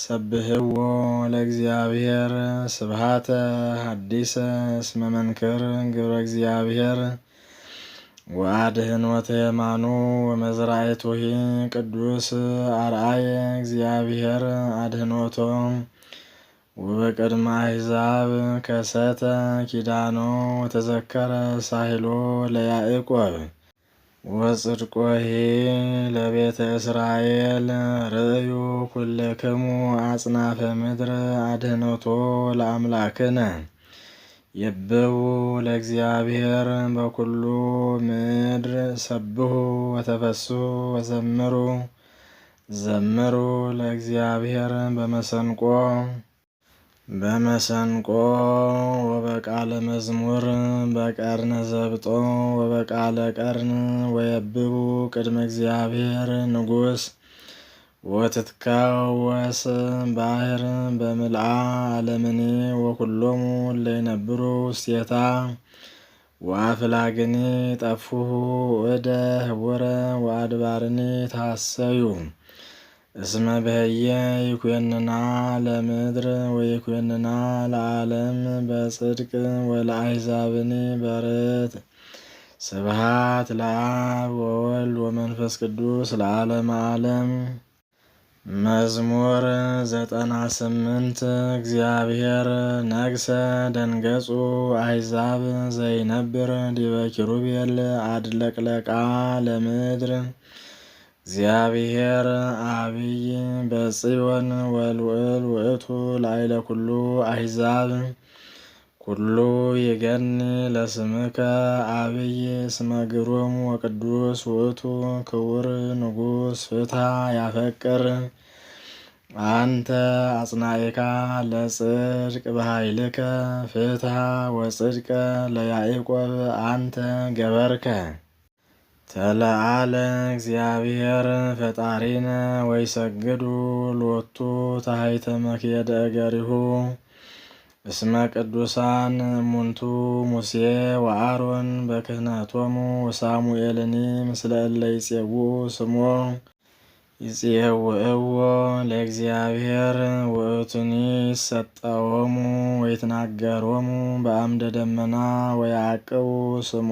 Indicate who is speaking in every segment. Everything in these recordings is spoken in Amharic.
Speaker 1: ሰብህዎ ለእግዚአብሔር ስብሃተ ሐዲሰ እስመ መንክር ግብረ እግዚአብሔር ወአድኅኖተ የማኑ ወመዝራዕቱሂ ቅዱስ አርአየ እግዚአብሔር አድኅኖቶ ወበቅድመ አሕዛብ ከሰተ ኪዳኖ ወተዘከረ ሳህሎ ለያዕቆብ ወጽድቆሂ ለቤተ እስራኤል ርእዩ ኩልክሙ አጽናፈ ምድር አድኅኖቶ ለአምላክነ ይብቡ ለእግዚአብሔር በኩሉ ምድር ሰብሑ ወተፈስሑ ወዘምሩ ዘምሩ ለእግዚአብሔር በመሰንቆ ወበቃለ መዝሙር በቀርነ ዘብጦ ወበቃለ ቀርን ወየብቡ ቅድመ እግዚአብሔር ንጉሥ ወትትከወስ ባሕር በምልአ ዓለምኒ ወኩሎሙ እለይነብሩ ውስቴታ ወአፍላግኒ ጠፍሑ እደ ህቡረ ወአድባርኒ ታሰዩ እስመ በህየ ይኩንና ለምድር ወይኩንና ለዓለም በጽድቅ ወለአሕዛብኒ በርት ስብሃት ለአብ ወወልድ ወመንፈስ ቅዱስ ለዓለመ ዓለም። መዝሙር 98 እግዚአብሔር ነግሰ ደንገጹ አሕዛብ ዘይነብር ዲበ ኪሩቤል አድለቅለቃ ለምድር እግዚአብሔር አብይ በጽዮን ወልውል ውእቱ ላዕለ ኩሉ አሕዛብ ኩሉ ይገኒ ለስምከ አብይ እስመ ግሩም ወቅዱስ ውእቱ ክቡር ንጉሥ ፍትሐ ያፈቅር አንተ አጽናኢካ ለጽድቅ በኃይልከ ፍትሐ ወጽድቀ ለያዕቆብ አንተ ገበርከ ተለዓለ እግዚአብሔር ፈጣሪነ ወይሰግዱ ሎቱ ታሕተ መክየደ እገሪሁ እስመ ቅዱሳን እሙንቱ ሙሴ ወአሮን በክህነቶሙ ወሳሙኤልኒ ምስለ እለ ይጼውዑ ስሞ ይጼውዕዎ ለእግዚአብሔር ውእቱኒ ይሰጠዎሙ ወይትናገሮሙ በአምደ ደመና ወያዕቅቡ ስሞ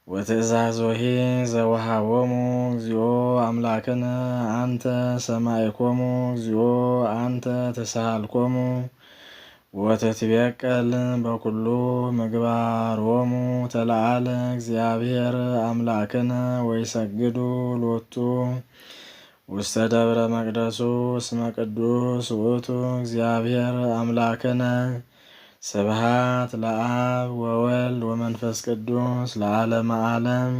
Speaker 1: ወትእዛዞሂ ዘወሃቦሙ እግዚኦ አምላክነ አንተ ሰማዕኮሙ እግዚኦ አንተ ተሳሃልኮሙ ወትትቤቀል በኩሉ ምግባሮሙ ተለዓለ እግዚአብሔር አምላክነ ወይሰግዱ ሎቱ ውስተ ደብረ መቅደሱ እስመ ቅዱስ ውእቱ እግዚአብሔር አምላክነ ስብሃት ለአብ ወወልድ ወመንፈስ ቅዱስ ለዓለመ ዓለም።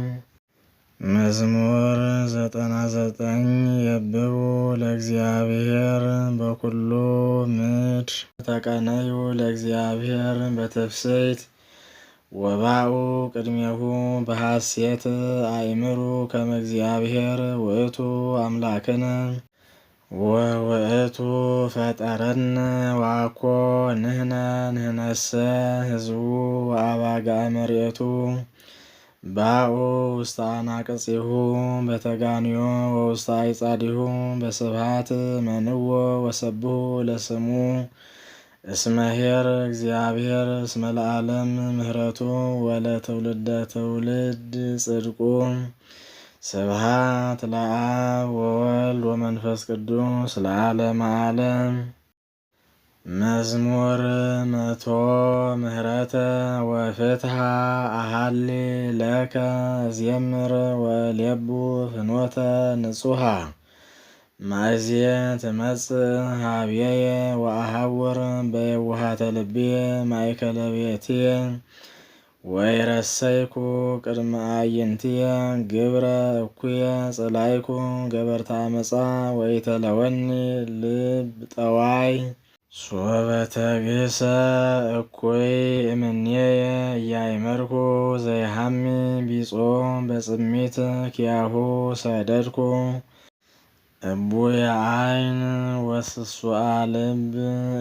Speaker 1: መዝሙር 99 የብቡ ለእግዚአብሔር በኩሉ ምድር ተቀነዩ ለእግዚአብሔር በትፍስሕት ወባኡ ቅድሜሁ በሐሴት አእምሩ ከመ እግዚአብሔር ውእቱ አምላክነ ወውእቱ ፈጠረነ ዋኮ ንሕነሰ ሕዝቡ ወአባግዓ መሬቱ ባኡ ውስተ አናቅጽሁ በተጋንዮ ወውስተ አዕጻዲሁ በስብሐት መንዎ ወሰብሑ ለስሙ እስመ ኄር እግዚአብሔር እስመ ለዓለም ምሕረቱ ወለትውልደ ትውልድ ጽድቁ። ስብሃት ለአብ ወወልድ ወመንፈስ ቅዱስ ለዓለመ ዓለም። መዝሙር 100 ምህረተ ወፍትሐ አሃሊ ለከ እዜምር ወሌቡ ፍኖተ ንጹሐ ማእዝየ ትመጽእ ኀቤየ ወአሐውር በየውሃተ ልብየ ማእከለ ቤትየ ወይረሰይኩ ቅድመ አዕይንትየ ግብረ እኩየ ጸላይኩ ገበርተ ዓመፃ ወኢተለወኒ ልብ ጠዋይ ሶበ ተግህሰ እኩይ እምኔየ እያእመርኩ ዘይሃሚ ቢጾ በጽሚት ኪያሁ ሰደድኩ እቡየ ዓይን ወስሱአ ልብ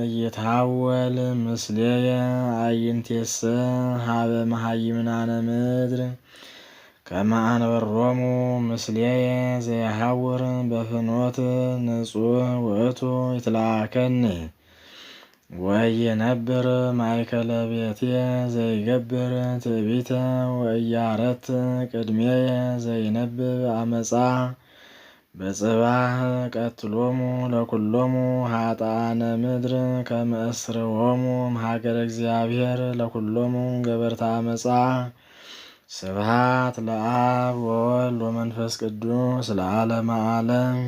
Speaker 1: እይትሐወል ምስሌየ አዕይንቴሰ ሀበ መሃይምናነ ምድር ከመ አንበሮሙ ምስሌየ ዘየሐውር በፍኖት ንጹሕ ውእቱ ይትለአከኒ ወኢይነብር ማእከለ ቤትየ ዘይገብር ትዕቢተ ወኢያረት ቅድሜየ ዘይነብብ አመፃ በጽባሕ ቀትሎሙ ለኩሎሙ ኃጥአነ ምድር ከመ እስርዎሙ እምሀገረ እግዚአብሔር ለኩሎሙ ገበርተ አመፃ። ስብሐት ለአብ ወወልድ ወመንፈስ ቅዱስ ለዓለመ ዓለም።